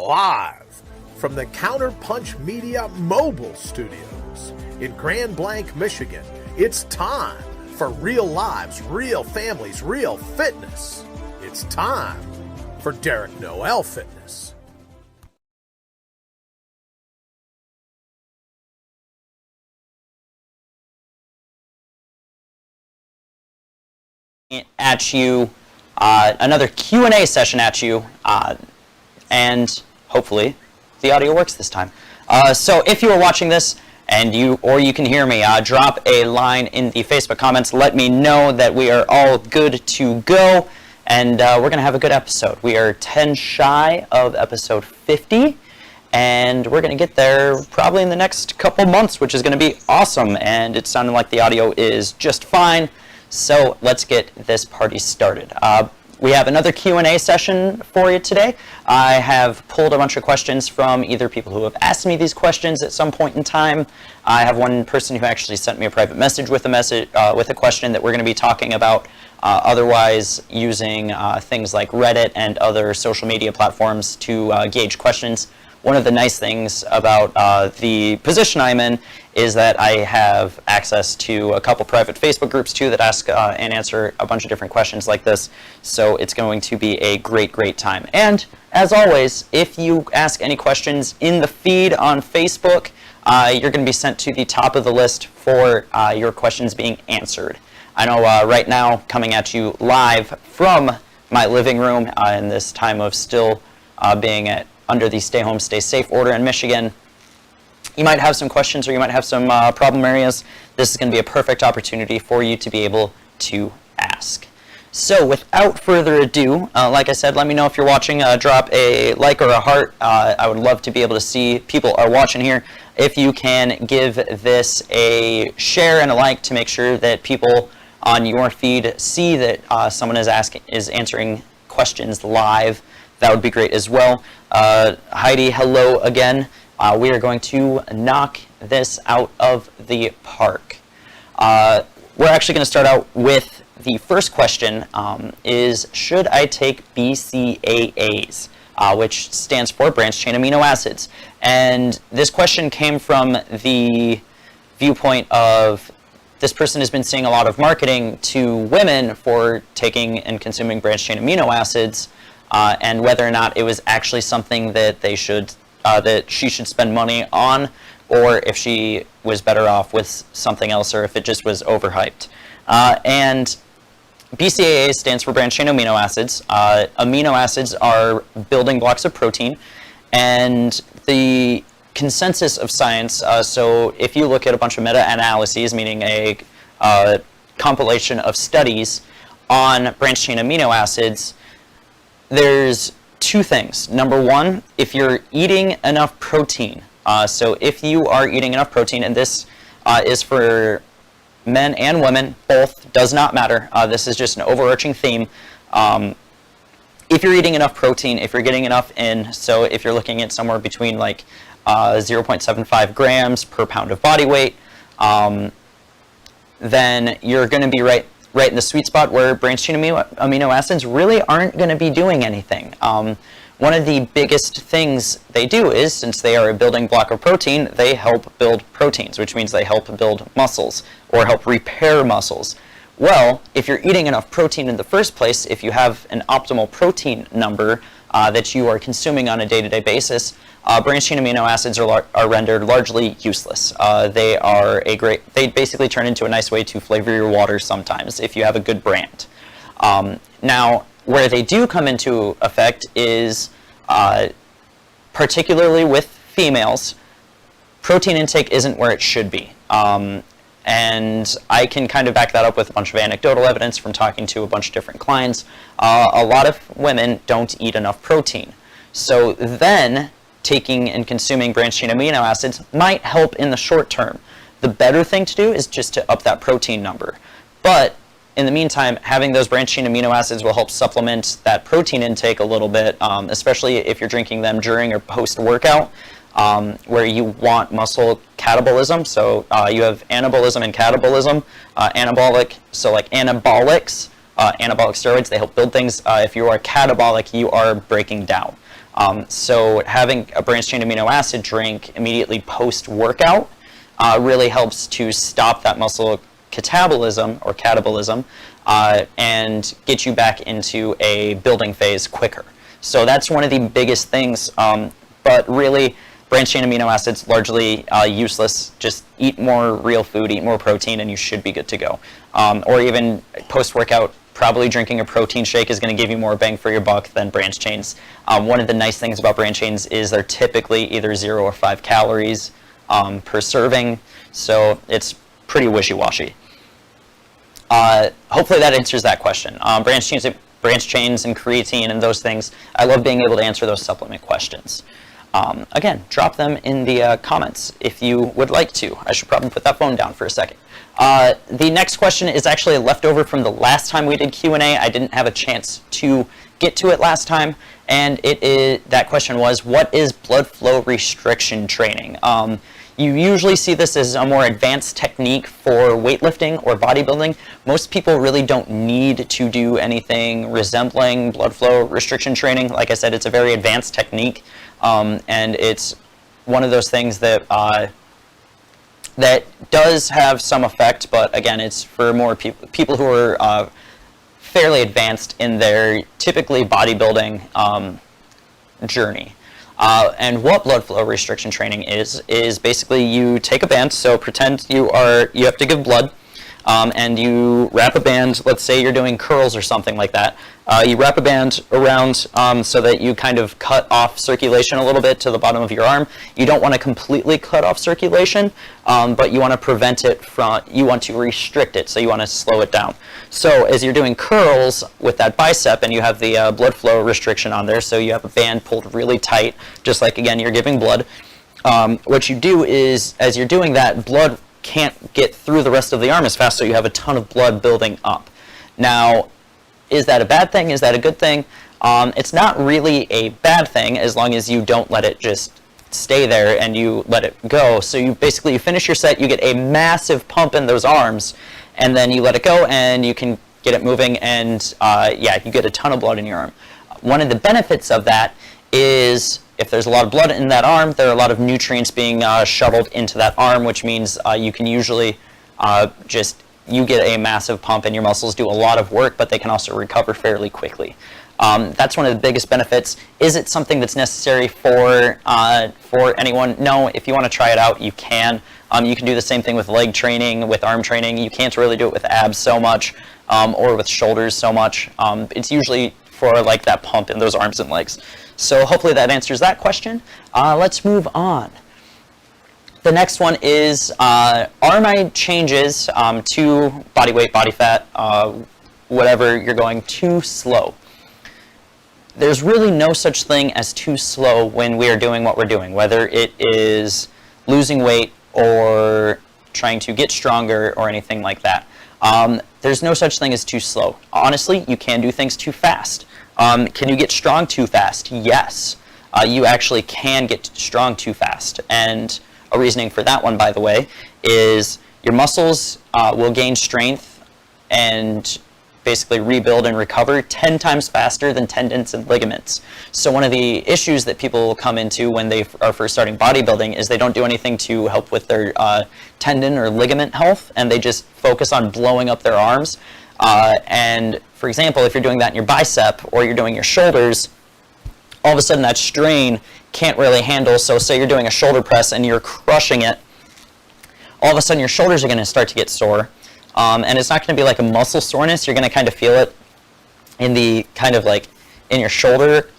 live from the Counterpunch Media Mobile Studios in Grand Blanc, Michigan. It's time for real lives, real families, real fitness. It's time for Derek Noel Fitness. At you, another Q&A session at you, and hopefully the audio works this time. So if you are watching this and you can hear me, drop a line in the Facebook comments. Let me know that we are all good to go, and we're going to have a good episode. We are 10 shy of episode 50, and we're going to get there probably in the next couple months, which is going to be awesome, and it sounded like the audio is just fine. So let's get this party started. We have another Q&A session for you today. I have pulled a bunch of questions from either people who have asked me these questions at some point in time. I have one person who actually sent me a private message with a question that we're going to be talking about. Otherwise, using things like Reddit and other social media platforms to gauge questions. One of the nice things about the position I'm in is that I have access to a couple private Facebook groups too that ask and answer a bunch of different questions like this. So it's going to be a great, great time. And as always, if you ask any questions in the feed on Facebook, you're going to be sent to the top of the list for your questions being answered. I know right now, coming at you live from my living room in this time of still being under the stay home, stay safe order in Michigan, you might have some questions or you might have some problem areas. This is going to be a perfect opportunity for you to be able to ask. So without further ado, like I said, let me know if you're watching. Drop a like or a heart. I would love to be able to see people are watching here. If you can give this a share and a like to make sure that people on your feed see that someone is answering questions live, that would be great as well. Heidi, hello again. We are going to knock this out of the park. We're actually going to start out with the first question, is should I take BCAAs, which stands for branched chain amino acids? And this question came from the viewpoint of this person has been seeing a lot of marketing to women for taking and consuming branched chain amino acids, and whether or not it was actually something that that she should spend money on, or if she was better off with something else, or if it just was overhyped. And BCAA stands for branched chain amino acids. Amino acids are building blocks of protein, and the consensus of science, so if you look at a bunch of meta-analyses, meaning a compilation of studies on branched chain amino acids, there's two things. Number one, if you're eating enough protein, so if you are eating enough protein, and this is for men and women, both, does not matter. This is just an overarching theme. If you're eating enough protein, if you're getting enough in, so if you're looking at somewhere between like 0.75 grams per pound of body weight, then you're going to be right in the sweet spot where branched chain amino acids really aren't going to be doing anything. One of the biggest things they do is, since they are a building block of protein, they help build proteins, which means they help build muscles or help repair muscles. Well, if you're eating enough protein in the first place, if you have an optimal protein number that you are consuming on a day-to-day basis, branched chain amino acids are rendered largely useless. They basically turn into a nice way to flavor your water sometimes if you have a good brand. Now, where they do come into effect is, particularly with females, protein intake isn't where it should be. And I can kind of back that up with a bunch of anecdotal evidence from talking to a bunch of different clients. A lot of women don't eat enough protein. So then, taking and consuming branched chain amino acids might help in the short term. The better thing to do is just to up that protein number. But in the meantime, having those branched chain amino acids will help supplement that protein intake a little bit, especially if you're drinking them during or post-workout, where you want muscle catabolism. So you have anabolism and catabolism. Anabolic, so like anabolics, anabolic steroids, they help build things. If you are catabolic, you are breaking down. So having a branched-chain amino acid drink immediately post-workout really helps to stop that muscle catabolism or catabolism and get you back into a building phase quicker. So that's one of the biggest things, but really branched-chain amino acids largely useless. Just eat more real food, eat more protein, and you should be good to go. Or even post-workout, probably drinking a protein shake is going to give you more bang for your buck than branched chains. One of the nice things about branched chains is they're typically either 0 or 5 calories per serving, so it's pretty wishy-washy. Hopefully that answers that question. Branched chains and creatine and those things, I love being able to answer those supplement questions. Again, drop them in the comments if you would like to. I should probably put that phone down for a second. The next question is actually a leftover from the last time we did Q&A. I didn't have a chance to get to it last time, and that question was, what is blood flow restriction training? You usually see this as a more advanced technique for weightlifting or bodybuilding. Most people really don't need to do anything resembling blood flow restriction training. Like I said, it's a very advanced technique, and it's one of those things that that does have some effect, but again, it's for more people who are fairly advanced in their typically bodybuilding journey. And what blood flow restriction training is basically you take a band, so pretend you have to give blood, and you wrap a band, let's say you're doing curls or something like that. You wrap a band around so that you kind of cut off circulation a little bit to the bottom of your arm. You don't want to completely cut off circulation, but you want to prevent it you want to restrict it, so you want to slow it down. So as you're doing curls with that bicep and you have the blood flow restriction on there, so you have a band pulled really tight, just like, again, you're giving blood. What you do is, as you're doing that, blood can't get through the rest of the arm as fast, so you have a ton of blood building up. Now, is that a bad thing? Is that a good thing? It's not really a bad thing as long as you don't let it just stay there and you let it go. So you finish your set, you get a massive pump in those arms, and then you let it go and you can get it moving, and yeah, you get a ton of blood in your arm. One of the benefits of that is if there's a lot of blood in that arm, there are a lot of nutrients being shuttled into that arm, which means you can usually you get a massive pump and your muscles do a lot of work, but they can also recover fairly quickly. That's one of the biggest benefits. Is it something that's necessary for anyone? No. If you want to try it out, you can. You can do the same thing with leg training, with arm training. You can't really do it with abs so much, or with shoulders so much. It's usually for like that pump in those arms and legs. So hopefully that answers that question. Let's move on. The next one is, are my changes to body weight, body fat, whatever you're going, too slow? There's really no such thing as too slow when we are doing what we're doing, whether it is losing weight or trying to get stronger or anything like that. There's no such thing as too slow. Honestly, you can do things too fast. Can you get strong too fast? Yes. You actually can get strong too fast. And a reasoning for that one, by the way, is your muscles will gain strength and basically rebuild and recover 10 times faster than tendons and ligaments. So one of the issues that people will come into when they are first starting bodybuilding is they don't do anything to help with their tendon or ligament health, and they just focus on blowing up their arms. And for example, if you're doing that in your bicep or you're doing your shoulders, all of a sudden that strain can't really handle. So say you're doing a shoulder press and you're crushing it, all of a sudden your shoulders are going to start to get sore. And it's not going to be like a muscle soreness. You're going to kind of feel it in the kind of like in your shoulder,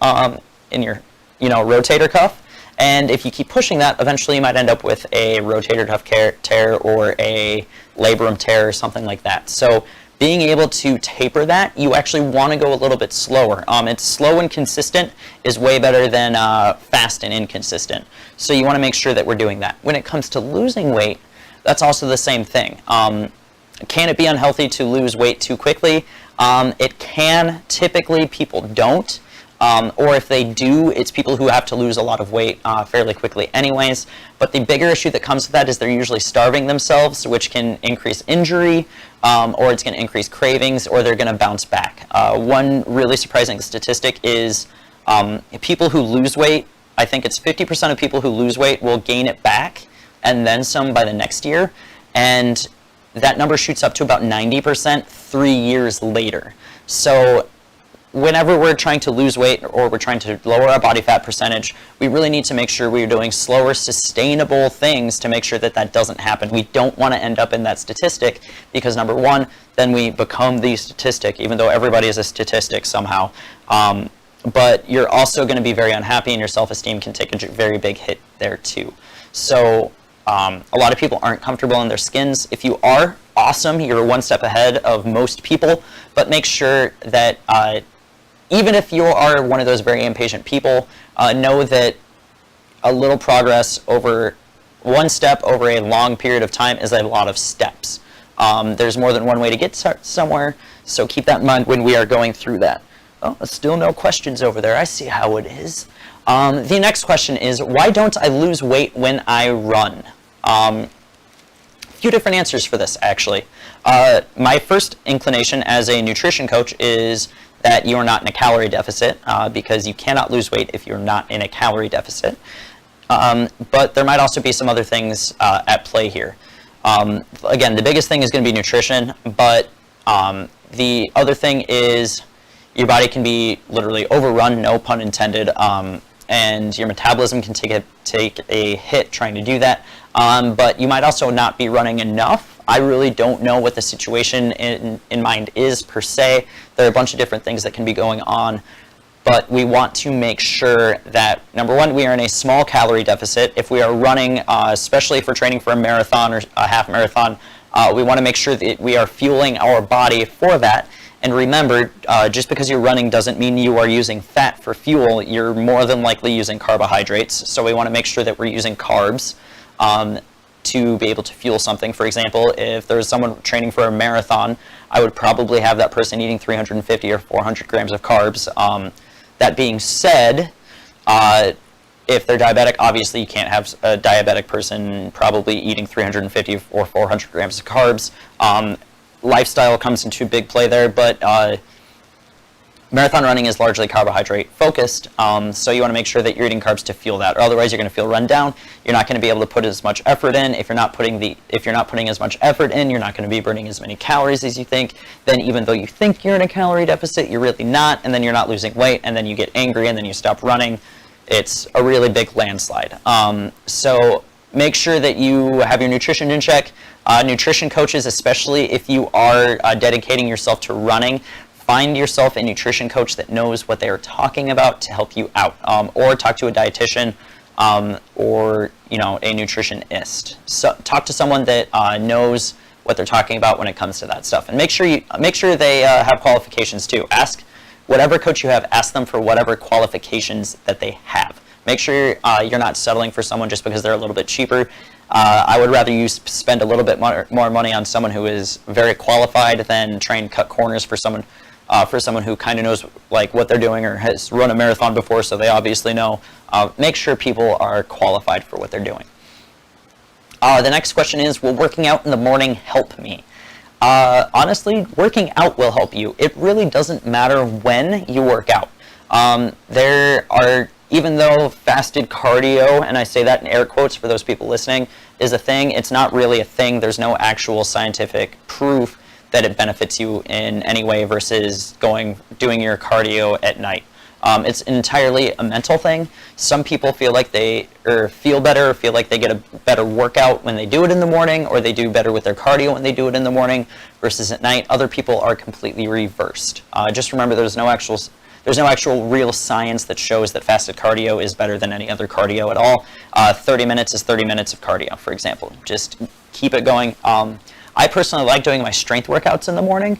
in your rotator cuff. And if you keep pushing that, eventually you might end up with a rotator cuff tear or a labrum tear or something like that. So being able to taper that, you actually want to go a little bit slower. It's slow and consistent is way better than fast and inconsistent. So you want to make sure that we're doing that. When it comes to losing weight, that's also the same thing. Can it be unhealthy to lose weight too quickly? It can. Typically, people don't. Or if they do, it's people who have to lose a lot of weight fairly quickly anyways. But the bigger issue that comes with that is they're usually starving themselves, which can increase injury, or it's going to increase cravings, or they're going to bounce back. One really surprising statistic is People who lose weight, I think it's 50% of people who lose weight will gain it back and then some by the next year. And that number shoots up to about 90% 3 years later. So whenever we're trying to lose weight or we're trying to lower our body fat percentage, we really need to make sure we're doing slower, sustainable things to make sure that that doesn't happen. We don't want to end up in that statistic because, number one, then we become the statistic, even though everybody is a statistic somehow. But you're also going to be very unhappy, and your self-esteem can take a very big hit there too. So a lot of people aren't comfortable in their skins. If you are, awesome, you're one step ahead of most people, but make sure that even if you are one of those very impatient people, know that a little progress over one step over a long period of time is a lot of steps. There's more than one way to get somewhere, so keep that in mind when we are going through that. Oh, still no questions over there. I see how it is. The next question is, why don't I lose weight when I run? A few different answers for this, actually. My first inclination as a nutrition coach is that you are not in a calorie deficit, because you cannot lose weight if you're not in a calorie deficit. But there might also be some other things at play here. Again, the biggest thing is going to be nutrition, but the other thing is your body can be literally overrun, no pun intended, and your metabolism can take a hit trying to do that. But you might also not be running enough. I really don't know what the situation in mind is per se. There are a bunch of different things that can be going on, but we want to make sure that, number one, we are in a small calorie deficit. If we are running, especially if we're training for a marathon or a half marathon, we want to make sure that we are fueling our body for that. And remember, just because you're running doesn't mean you are using fat for fuel. You're more than likely using carbohydrates. So we want to make sure that we're using carbs to be able to fuel something. For example, if there's someone training for a marathon, I would probably have that person eating 350 or 400 grams of carbs. That being said, if they're diabetic, obviously you can't have a diabetic person probably eating 350 or 400 grams of carbs. Lifestyle comes into big play there, but marathon running is largely carbohydrate focused, so you want to make sure that you're eating carbs to fuel that, or otherwise you're going to feel run down. You're not going to be able to put as much effort in. If you're not putting as much effort in, you're not going to be burning as many calories as you think. Then even though you think you're in a calorie deficit, you're really not, and then you're not losing weight, and then you get angry, and then you stop running. It's a really big landslide. So make sure that you have your nutrition in check. Nutrition coaches, especially if you are dedicating yourself to running, find yourself a nutrition coach that knows what they are talking about to help you out, or talk to a dietitian, or a nutritionist. So talk to someone that knows what they're talking about when it comes to that stuff, and make sure they have qualifications too. Ask whatever coach you have. Ask them for whatever qualifications that they have. Make sure you're not settling for someone just because they're a little bit cheaper. I would rather you spend a little bit more money on someone who is very qualified than try and cut corners for someone who kind of knows like what they're doing or has run a marathon before, so they obviously know. Make sure people are qualified for what they're doing. The next question is, will working out in the morning help me? Honestly, working out will help you. It really doesn't matter when you work out. Even though fasted cardio, and I say that in air quotes for those people listening, is a thing, it's not really a thing. There's no actual scientific proof that it benefits you in any way versus doing your cardio at night. It's entirely a mental thing. Some people feel like they feel better, or feel like they get a better workout when they do it in the morning, or they do better with their cardio when they do it in the morning versus at night. Other people are completely reversed. Just remember, there's no actual real science that shows that fasted cardio is better than any other cardio at all. 30 minutes is 30 minutes of cardio, for example. Just keep it going. I personally like doing my strength workouts in the morning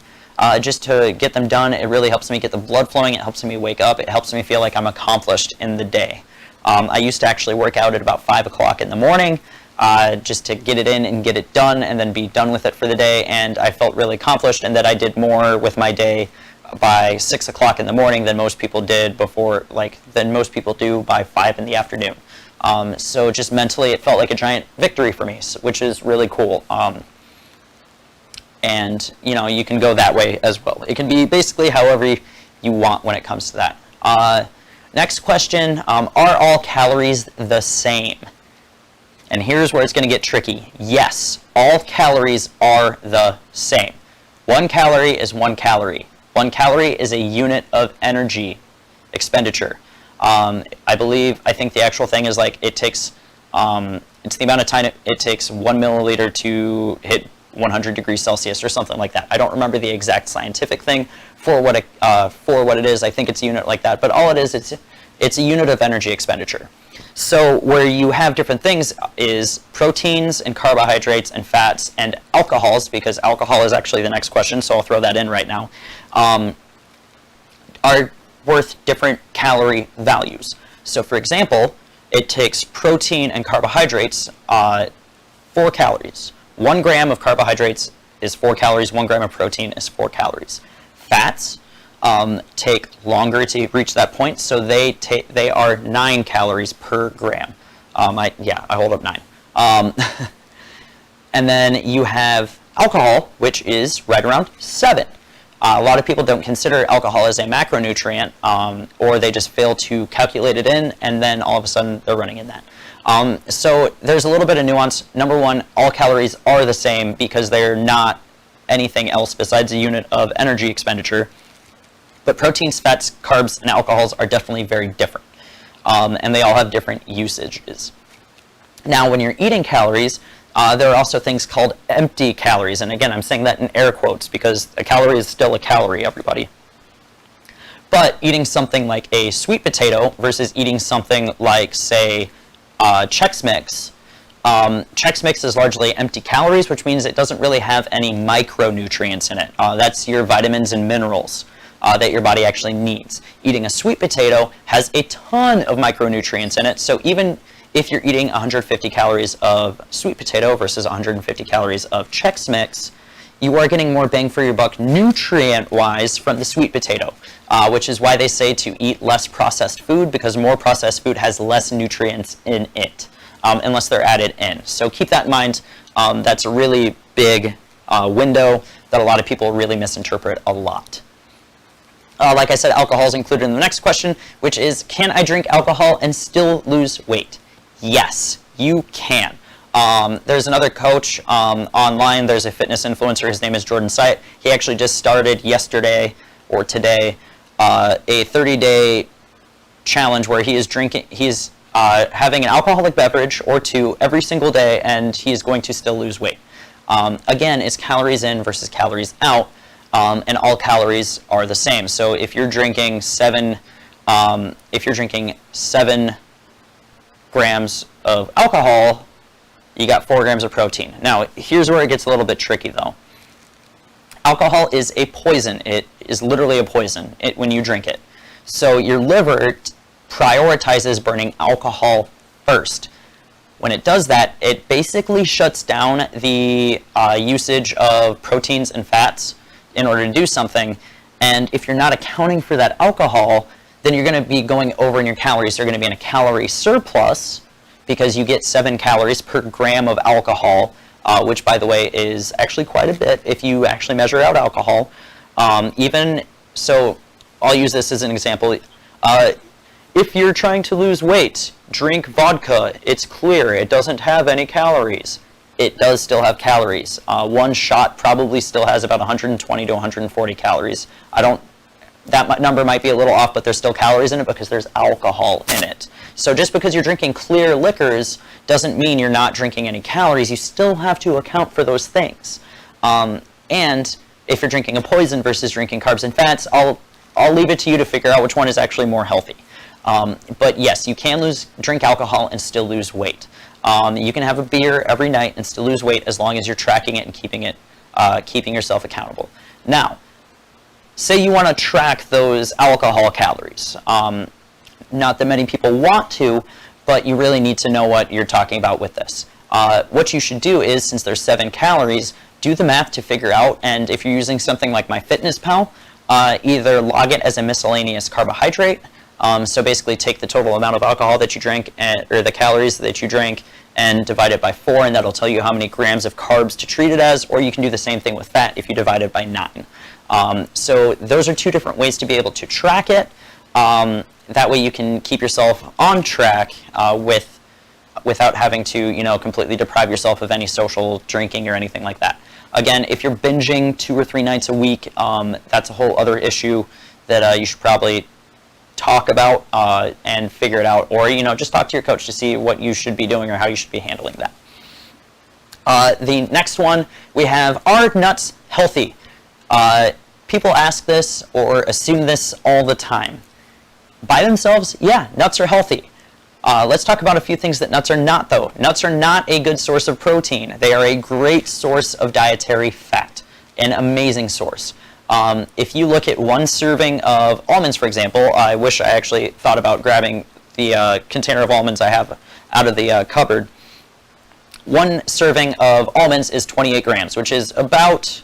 just to get them done. It really helps me get the blood flowing. It helps me wake up. It helps me feel like I'm accomplished in the day. I used to actually work out at about 5 o'clock in the morning just to get it in and get it done and then be done with it for the day. And I felt really accomplished, and that I did more with my day by 6 o'clock in the morning than most people do by 5 in the afternoon. So just mentally, it felt like a giant victory for me, which is really cool. And you can go that way as well. It can be basically however you want when it comes to that. Next question, are all calories the same? And here's where it's going to get tricky. Yes, all calories are the same. 1 calorie is 1 calorie. 1 calorie is a unit of energy expenditure. I think the actual thing is like it takes, it's the amount of time it takes 1 milliliter to hit 100 degrees Celsius or something like that. I don't remember the exact scientific thing for what it is. I think it's a unit like that, but all it is, it's a unit of energy expenditure. So where you have different things is proteins and carbohydrates and fats and alcohols, because alcohol is actually the next question, so I'll throw that in right now, are worth different calorie values. So for example, it takes protein and carbohydrates 4 calories. 1 gram of carbohydrates is 4 calories, 1 gram of protein is 4 calories. Fats take longer to reach that point, so they are 9 calories per gram. I hold up 9. And then you have alcohol, which is right around 7. A lot of people don't consider alcohol as a macronutrient, or they just fail to calculate it in, and then all of a sudden they're running in that. So there's a little bit of nuance. Number one, all calories are the same because they're not anything else besides a unit of energy expenditure. But proteins, fats, carbs, and alcohols are definitely very different, and they all have different usages. Now, when you're eating calories, there are also things called empty calories, and again, I'm saying that in air quotes because a calorie is still a calorie, everybody. But eating something like a sweet potato versus eating something like, say, Chex Mix. Chex Mix is largely empty calories, which means it doesn't really have any micronutrients in it. That's your vitamins and minerals that your body actually needs. Eating a sweet potato has a ton of micronutrients in it, so even if you're eating 150 calories of sweet potato versus 150 calories of Chex Mix, you are getting more bang for your buck nutrient-wise from the sweet potato, which is why they say to eat less processed food, because more processed food has less nutrients in it, unless they're added in. So keep that in mind. That's a really big window that a lot of people really misinterpret a lot. Like I said, alcohol is included in the next question, which is, can I drink alcohol and still lose weight? Yes, you can. There's another coach online. There's a fitness influencer. His name is Jordan Syatt. He actually just started yesterday or today a 30-day challenge where he is having an alcoholic beverage or 2 every single day, and he is going to still lose weight. Again, it's calories in versus calories out, and all calories are the same. So if you're drinking 7 grams of alcohol, you got 4 grams of protein. Now, here's where it gets a little bit tricky, though. Alcohol is a poison. It is literally a poison when you drink it. So your liver prioritizes burning alcohol first. When it does that, it basically shuts down the usage of proteins and fats in order to do something. And if you're not accounting for that alcohol, then you're going to be going over in your calories. You're going to be in a calorie surplus because you get 7 calories per gram of alcohol, which, by the way, is actually quite a bit if you actually measure out alcohol. So I'll use this as an example. If you're trying to lose weight, drink vodka. It's clear. It doesn't have any calories. It does still have calories. 1 shot probably still has about 120 to 140 calories. That number might be a little off, but there's still calories in it because there's alcohol in it. So just because you're drinking clear liquors doesn't mean you're not drinking any calories. You still have to account for those things. And if you're drinking a poison versus drinking carbs and fats, I'll leave it to you to figure out which one is actually more healthy. But yes, you can drink alcohol and still lose weight. You can have a beer every night and still lose weight as long as you're tracking it and keeping yourself accountable. Now, say you want to track those alcohol calories. Not that many people want to, but you really need to know what you're talking about with this. What you should do is, since there's 7 calories, do the math to figure out, and if you're using something like MyFitnessPal, either log it as a miscellaneous carbohydrate, so basically take the total amount of alcohol that you drink, or the calories that you drink, and divide it by 4, and that'll tell you how many grams of carbs to treat it as, or you can do the same thing with fat if you divide it by 9. So those are 2 different ways to be able to track it. That way you can keep yourself on track without having to, completely deprive yourself of any social drinking or anything like that. Again, if you're binging 2 or 3 nights a week, that's a whole other issue that you should probably talk about and figure it out, or just talk to your coach to see what you should be doing or how you should be handling that. The next one we have, are nuts healthy? People ask this or assume this all the time. By themselves, yeah, nuts are healthy. Let's talk about a few things that nuts are not, though. Nuts are not a good source of protein. They are a great source of dietary fat, an amazing source. If you look at 1 serving of almonds, for example, I wish I actually thought about grabbing the container of almonds I have out of the cupboard. 1 serving of almonds is 28 grams, which is about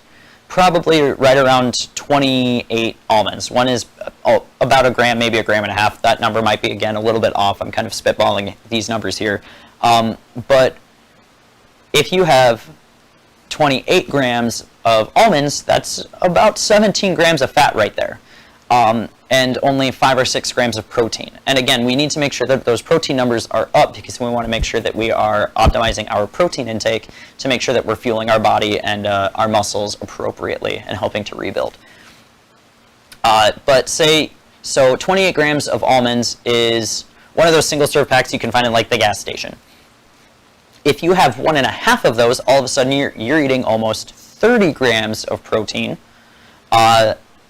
probably right around 28 almonds. One is about a gram, maybe a gram and a half. That number might be, again, a little bit off. I'm kind of spitballing these numbers here. But if you have 28 grams of almonds, that's about 17 grams of fat right there. And only 5 or 6 grams of protein. And again, we need to make sure that those protein numbers are up, because we want to make sure that we are optimizing our protein intake to make sure that we're fueling our body and our muscles appropriately and helping to rebuild. But so 28 grams of almonds is one of those single serve packs you can find in like the gas station. If you have 1.5 of those, all of a sudden you're eating almost 30 grams of protein.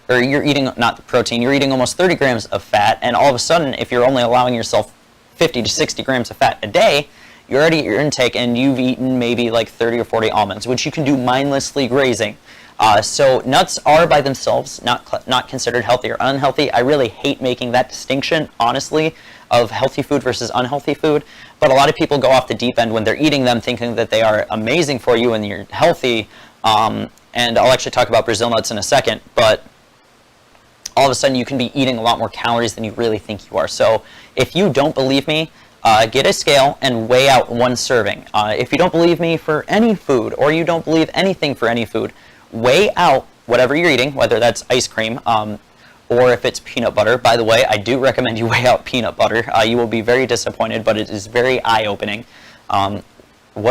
Or you're eating, not the protein, you're eating almost 30 grams of fat, and all of a sudden, if you're only allowing yourself 50 to 60 grams of fat a day, you're already at your intake and you've eaten maybe like 30 or 40 almonds, which you can do mindlessly grazing. So nuts are by themselves not considered healthy or unhealthy. I really hate making that distinction, honestly, of healthy food versus unhealthy food, but a lot of people go off the deep end when they're eating them thinking that they are amazing for you and you're healthy, and I'll actually talk about Brazil nuts in a second, but all of a sudden you can be eating a lot more calories than you really think you are. So if you don't believe me, get a scale and weigh out 1 serving. If you don't believe me for any food, or you don't believe anything for any food, weigh out whatever you're eating, whether that's ice cream or if it's peanut butter. By the way, I do recommend you weigh out peanut butter. You will be very disappointed, but it is very eye-opening. 1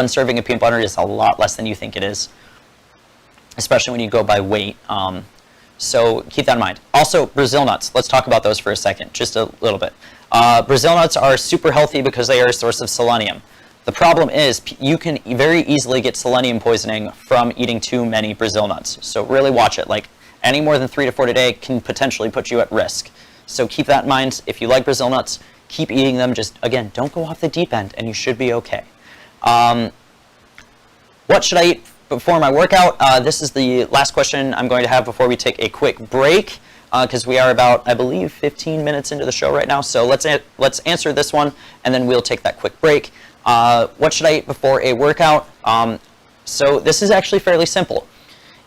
serving of peanut butter is a lot less than you think it is, especially when you go by weight. So keep that in mind. Also, Brazil nuts. Let's talk about those for a second, just a little bit. Brazil nuts are super healthy because they are a source of selenium. The problem is you can very easily get selenium poisoning from eating too many Brazil nuts. So really watch it. Like any more than 3 to 4 a day can potentially put you at risk. So keep that in mind. If you like Brazil nuts, keep eating them. Just, again, don't go off the deep end and you should be okay. What should I eat before my workout? This is the last question I'm going to have before we take a quick break, because we are about, I believe, 15 minutes into the show right now. So let's answer this one, and then we'll take that quick break. What should I eat before a workout? So this is actually fairly simple.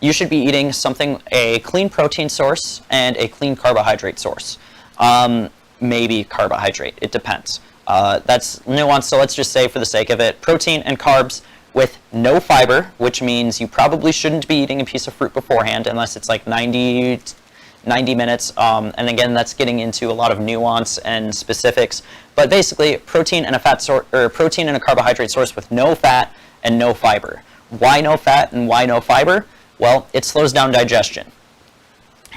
You should be eating a clean protein source and a clean carbohydrate source. Maybe carbohydrate, it depends. That's nuanced, so let's just say, for the sake of it, protein and carbs with no fiber, which means you probably shouldn't be eating a piece of fruit beforehand unless it's like 90 minutes. And again, that's getting into a lot of nuance and specifics. But basically, protein and a carbohydrate source with no fat and no fiber. Why no fat and why no fiber? Well, it slows down digestion.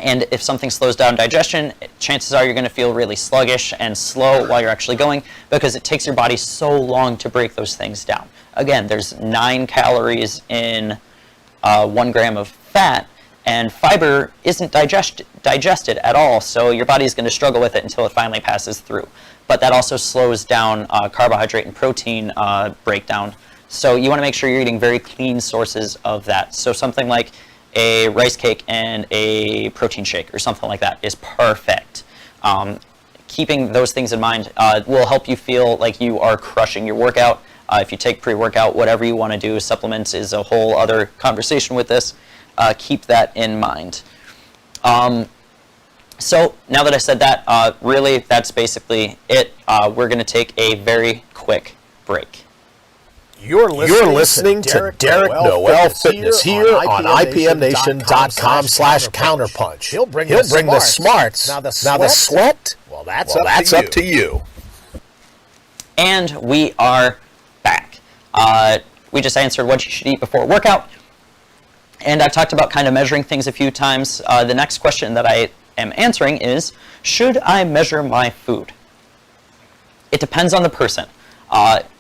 And if something slows down digestion, chances are you're going to feel really sluggish and slow while you're actually going, because it takes your body so long to break those things down. Again, there's 9 calories in 1 gram of fat, and fiber isn't digested at all, so your body's going to struggle with it until it finally passes through. But that also slows down carbohydrate and protein breakdown. So you want to make sure you're eating very clean sources of that. So something like a rice cake and a protein shake or something like that is perfect. Keeping those things in mind will help you feel like you are crushing your workout. If you take pre-workout, whatever you want to do, supplements is a whole other conversation with this. Keep that in mind. So now that I said that, really that's basically it. We're going to take a very quick break. You're listening to Derek Noel Fitness here on IPMNation.com/Counterpunch. He'll bring the smarts. Now the sweat, well, that's up to you. And we are back. We just answered what you should eat before a workout. And I've talked about kind of measuring things a few times. The next question that I am answering is, should I measure my food? It depends on the person.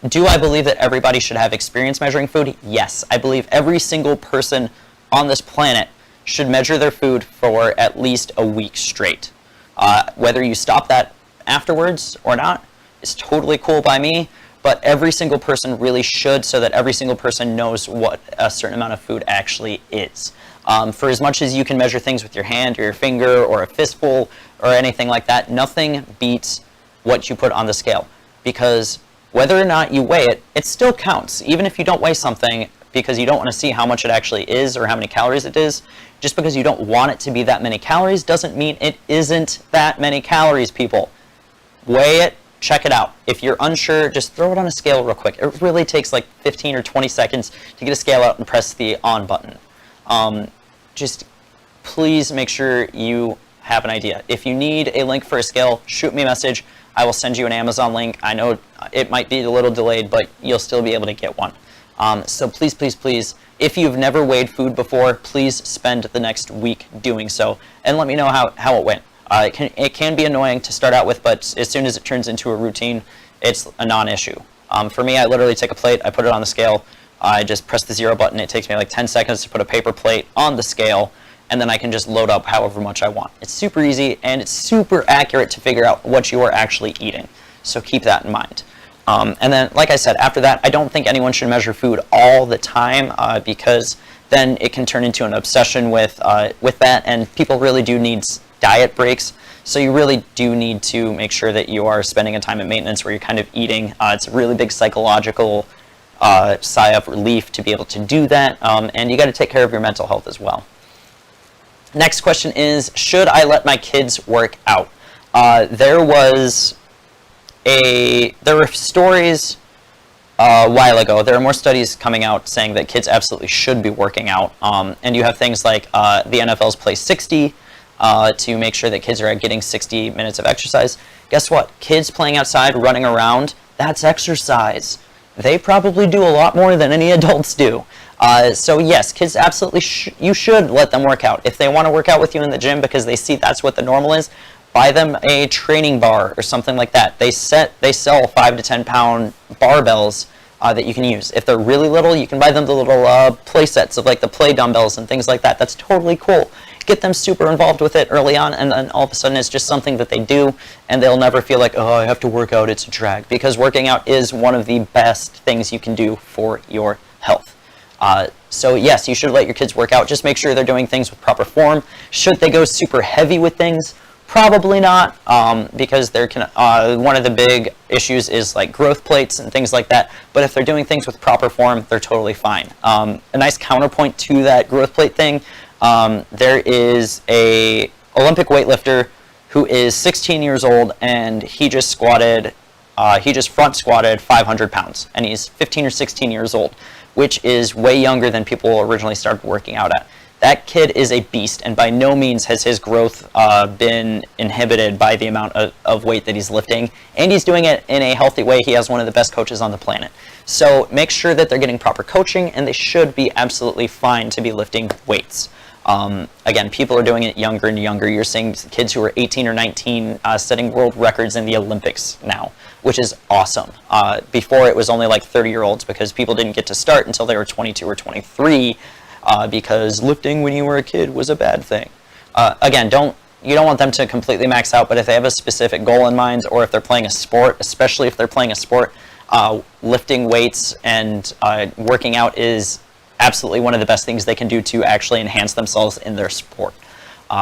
Do I believe that everybody should have experience measuring food? Yes. I believe every single person on this planet should measure their food for at least a week straight. Whether you stop that afterwards or not is totally cool by me, but every single person really should, so that every single person knows what a certain amount of food actually is. For as much as you can measure things with your hand or your finger or a fistful or anything like that, nothing beats what you put on the scale, because whether or not you weigh it, it still counts. Even if you don't weigh something because you don't want to see how much it actually is or how many calories it is, just because you don't want it to be that many calories doesn't mean it isn't that many calories, people. Weigh it, check it out. If you're unsure, just throw it on a scale real quick. It really takes like 15 or 20 seconds to get a scale out and press the on button. Just please make sure you have an idea. If you need a link for a scale, shoot me a message. I will send you an Amazon link. I know it might be a little delayed, but you'll still be able to get one. So please, please, please, if you've never weighed food before, please spend the next week doing so, and let me know how it went. It can be annoying to start out with, but as soon as it turns into a routine, it's a non-issue. For me, I literally take a plate, I put it on the scale, I just press the 0 button. It takes me like 10 seconds to put a paper plate on the scale, and then I can just load up however much I want. It's super easy, and it's super accurate to figure out what you are actually eating. So keep that in mind. And then, like I said, after that, I don't think anyone should measure food all the time, because then it can turn into an obsession with that, and people really do need diet breaks. So you really do need to make sure that you are spending a time at maintenance where you're kind of eating. It's a really big psychological sigh of relief to be able to do that, and you got to take care of your mental health as well. Next question is, should I let my kids work out? There were stories a while ago. There are more studies coming out saying that kids absolutely should be working out. And you have things like the NFL's Play 60 to make sure that kids are getting 60 minutes of exercise. Guess what? Kids playing outside, running around, that's exercise. They probably do a lot more than any adults do. So yes, kids absolutely you should let them work out. If they want to work out with you in the gym because they see that's what the normal is, buy them a training bar or something like that. They sell 5 to 10 pound barbells that you can use. If they're really little, you can buy them the little play sets of like the play dumbbells and things like that. That's totally cool. Get them super involved with it early on, and then all of a sudden it's just something that they do, and they'll never feel like, oh, I have to work out, it's a drag, because working out is one of the best things you can do for your health. So yes, you should let your kids work out. Just make sure they're doing things with proper form. Should they go super heavy with things? Probably not, because there can one of the big issues is like growth plates and things like that. But if they're doing things with proper form, they're totally fine. A nice counterpoint to that growth plate thing, there is a Olympic weightlifter who is 16 years old, and he just front squatted 500 pounds, and he's 15 or 16 years old, which is way younger than people originally started working out at. That kid is a beast, and by no means has his growth been inhibited by the amount of weight that he's lifting, and he's doing it in a healthy way. He has one of the best coaches on the planet. So make sure that they're getting proper coaching, and they should be absolutely fine to be lifting weights. Again, people are doing it younger and younger. You're seeing kids who are 18 or 19 setting world records in the Olympics now, which is awesome. Before, it was only like 30-year-olds, because people didn't get to start until they were 22 or 23, because lifting when you were a kid was a bad thing. Again, you don't want them to completely max out, but if they have a specific goal in mind, or if they're playing a sport, especially if they're playing a sport, lifting weights and working out is absolutely one of the best things they can do to actually enhance themselves in their sport.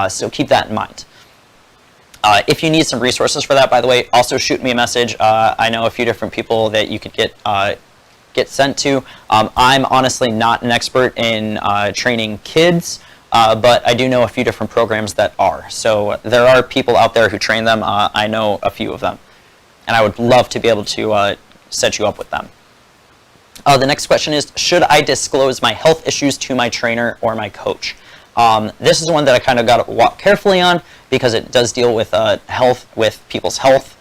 So keep that in mind. If you need some resources for that, by the way, also shoot me a message. I know a few different people that you could get sent to. I'm honestly not an expert in training kids, but I do know a few different programs that are. So there are people out there who train them. I know a few of them, and I would love to be able to set you up with them. The next question is, should I disclose my health issues to my trainer or my coach? This is one that I kind of got to walk carefully on because it does deal with with people's health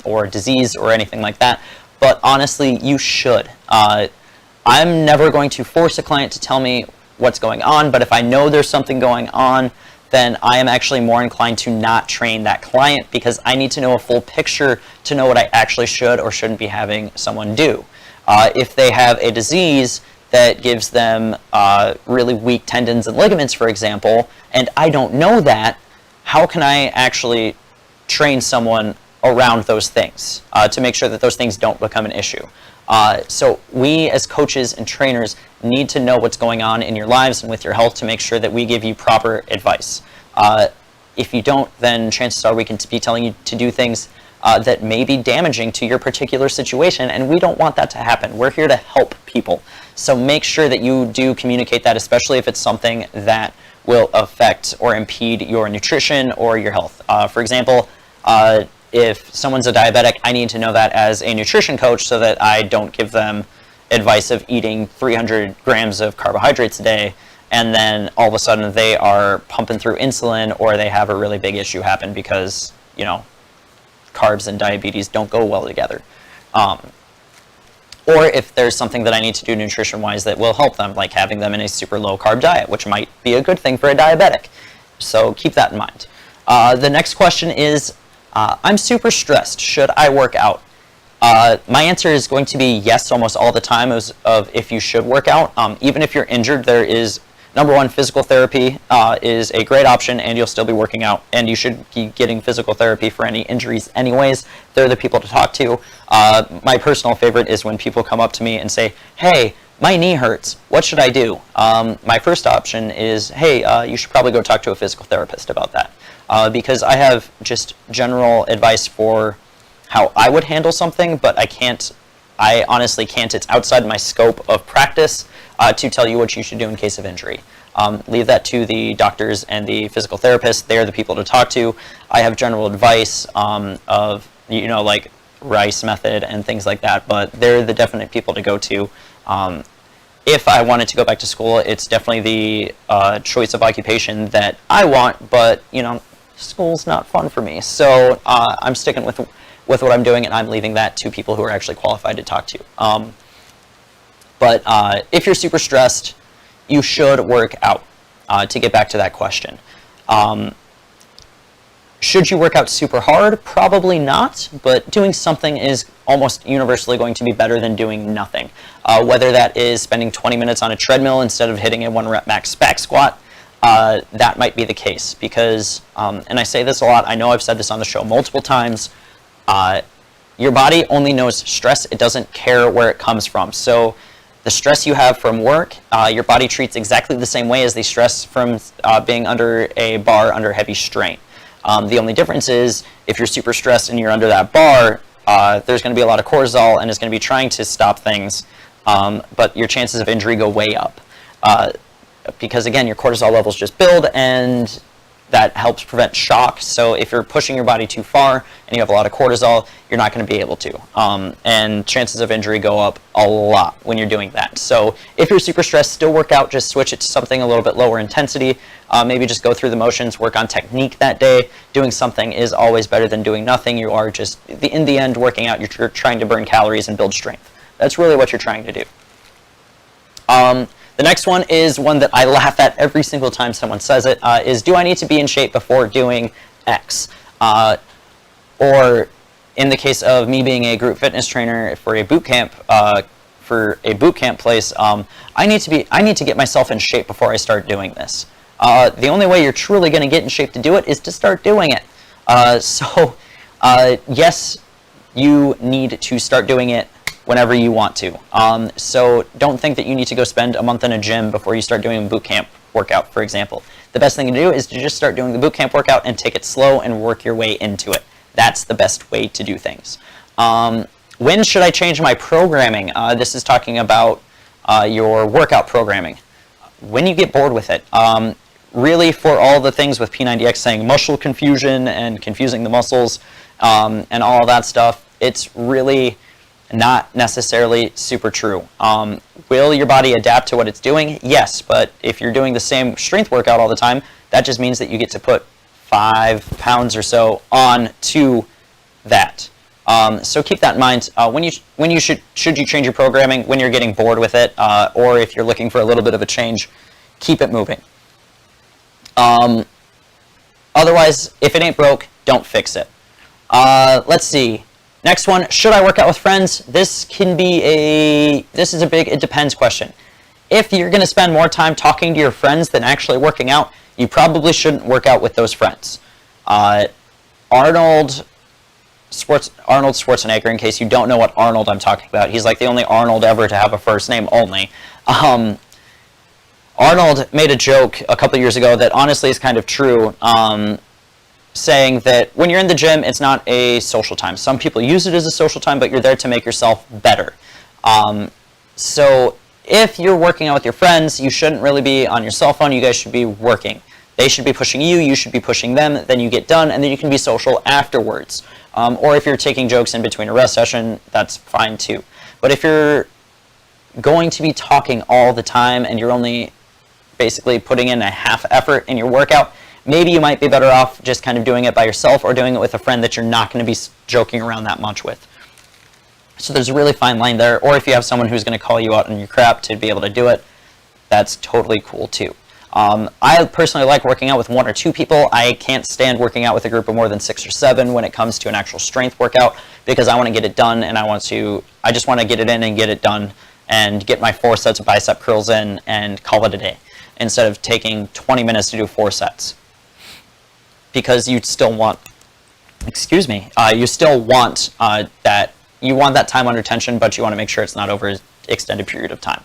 or disease or anything like that. But honestly, you should. I'm never going to force a client to tell me what's going on, but if I know there's something going on, then I am actually more inclined to not train that client because I need to know a full picture to know what I actually should or shouldn't be having someone do. If they have a disease that gives them really weak tendons and ligaments, for example, and I don't know that, how can I actually train someone around those things to make sure that those things don't become an issue? So we as coaches and trainers need to know what's going on in your lives and with your health to make sure that we give you proper advice. If you don't, then chances are we can be telling you to do things that may be damaging to your particular situation, and we don't want that to happen. We're here to help people. So make sure that you do communicate that, especially if it's something that will affect or impede your nutrition or your health. For example, if someone's a diabetic, I need to know that as a nutrition coach so that I don't give them advice of eating 300 grams of carbohydrates a day and then all of a sudden they are pumping through insulin or they have a really big issue happen because, you know, carbs and diabetes don't go well together. Or if there's something that I need to do nutrition-wise that will help them, like having them in a super low-carb diet, which might be a good thing for a diabetic. So keep that in mind. The next question is, I'm super stressed. Should I work out? My answer is going to be yes almost all the time of if you should work out. Even if you're injured, there is, number one, physical therapy is a great option and you'll still be working out. And you should be getting physical therapy for any injuries anyways. They're the people to talk to. My personal favorite is when people come up to me and say, hey, my knee hurts. What should I do? My first option is, hey, you should probably go talk to a physical therapist about that. Because I have just general advice for how I would handle something, but I honestly can't. It's outside my scope of practice to tell you what you should do in case of injury. Leave that to the doctors and the physical therapists. They're the people to talk to. I have general advice of, you know, like RICE method and things like that, but they're the definite people to go to. If I wanted to go back to school, it's definitely the choice of occupation that I want, but, you know, school's not fun for me. So I'm sticking with what I'm doing, and I'm leaving that to people who are actually qualified to talk to. But if you're super stressed, you should work out, to get back to that question. Should you work out super hard? Probably not, but doing something is almost universally going to be better than doing nothing. Whether that is spending 20 minutes on a treadmill instead of hitting a 1-rep max back squat, that might be the case because, and I say this a lot, I know I've said this on the show multiple times, your body only knows stress, it doesn't care where it comes from. So the stress you have from work, your body treats exactly the same way as the stress from being under a bar under heavy strain. The only difference is if you're super stressed and you're under that bar, there's going to be a lot of cortisol and it's going to be trying to stop things, but your chances of injury go way up. Because again, your cortisol levels just build and that helps prevent shock. So if you're pushing your body too far and you have a lot of cortisol, you're not going to be able to. And chances of injury go up a lot when you're doing that. So if you're super stressed, still work out, just switch it to something a little bit lower intensity. Maybe just go through the motions, work on technique that day. Doing something is always better than doing nothing. You are just, in the end, working out, you're trying to burn calories and build strength. That's really what you're trying to do. The next one is one that I laugh at every single time someone says it, is do I need to be in shape before doing X? Or in the case of me being a group fitness trainer for a boot camp, place, I need to get myself in shape before I start doing this. The only way you're truly going to get in shape to do it is to start doing it. Yes, you need to start doing it whenever you want to. So don't think that you need to go spend a month in a gym before you start doing a boot camp workout, for example. The best thing to do is to just start doing the boot camp workout and take it slow and work your way into it. That's the best way to do things. When should I change my programming? This is talking about your workout programming. When you get bored with it. Really, for all the things with P90X saying muscle confusion and confusing the muscles and all of that stuff, it's really not necessarily super true. Will your body adapt to what it's doing? Yes, but if you're doing the same strength workout all the time, that just means that you get to put 5 pounds or so on to that. So keep that in mind when you should you change your programming when you're getting bored with it, or if you're looking for a little bit of a change, keep it moving. Otherwise, if it ain't broke, don't fix it. Let's see. Next one, should I work out with friends? This is a big it depends question. If you're going to spend more time talking to your friends than actually working out, you probably shouldn't work out with those friends. Arnold Schwarzenegger, in case you don't know what Arnold I'm talking about, he's like the only Arnold ever to have a first name only. Arnold made a joke a couple years ago that honestly is kind of true, saying that when you're in the gym, it's not a social time. Some people use it as a social time, but you're there to make yourself better. So if you're working out with your friends, you shouldn't really be on your cell phone. You guys should be working. They should be pushing you, you should be pushing them, then you get done, and then you can be social afterwards. Or if you're taking jokes in between a rest session, that's fine too. But if you're going to be talking all the time and you're only basically putting in a half effort in your workout, maybe you might be better off just kind of doing it by yourself or doing it with a friend that you're not going to be joking around that much with. So there's a really fine line there. Or if you have someone who's going to call you out on your crap to be able to do it, that's totally cool too. I personally like working out with 1 or 2 people. I can't stand working out with a group of more than 6 or 7 when it comes to an actual strength workout, because I want to get it done and I just want to get it in and get it done and get my 4 sets of bicep curls in and call it a day, instead of taking 20 minutes to do 4 sets. Because you still want, you still want that time under tension, but you want to make sure it's not over an extended period of time.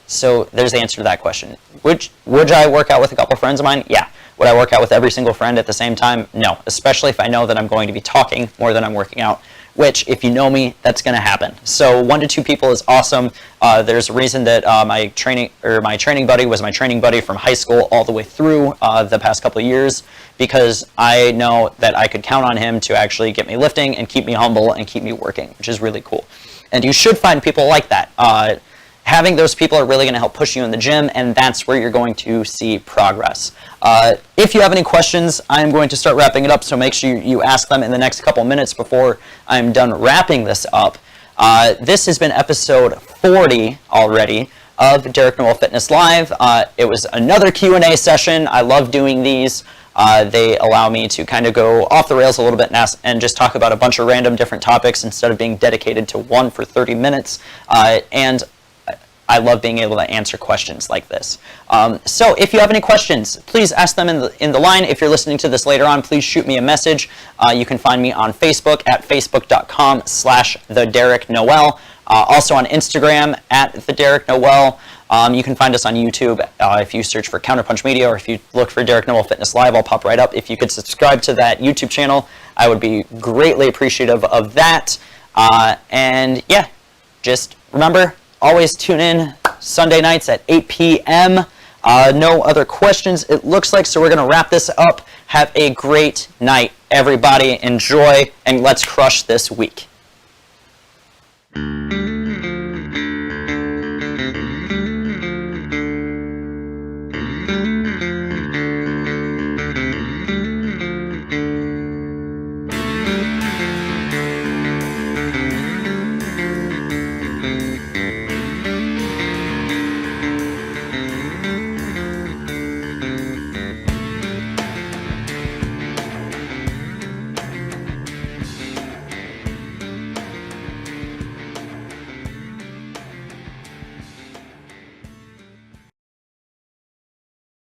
So there's the answer to that question. Would I work out with a couple friends of mine? Yeah. Would I work out with every single friend at the same time? No, especially if I know that I'm going to be talking more than I'm working out, which, if you know me, that's going to happen. So 1 to 2 people is awesome. There's a reason that my training buddy was my training buddy from high school all the way through the past couple of years, because I know that I could count on him to actually get me lifting and keep me humble and keep me working, which is really cool. And you should find people like that. Having those people are really going to help push you in the gym, and that's where you're going to see progress. If you have any questions, I'm going to start wrapping it up, so make sure you ask them in the next couple minutes before I'm done wrapping this up. This has been episode 40 already of Derek Noel Fitness Live. It was another Q&A session. I love doing these. They allow me to kind of go off the rails a little bit and just talk about a bunch of random different topics instead of being dedicated to one for 30 minutes. And I love being able to answer questions like this. So if you have any questions, please ask them in the line. If you're listening to this later on, please shoot me a message. You can find me on Facebook at facebook.com/TheDerekNoel. Also on Instagram at TheDerekNoel. You can find us on YouTube if you search for Counterpunch Media, or if you look for Derek Noel Fitness Live, I'll pop right up. If you could subscribe to that YouTube channel, I would be greatly appreciative of that. And yeah, just remember, always tune in Sunday nights at 8 p.m. No other questions, it looks like, so we're going to wrap this up. Have a great night, everybody. Enjoy, and let's crush this week.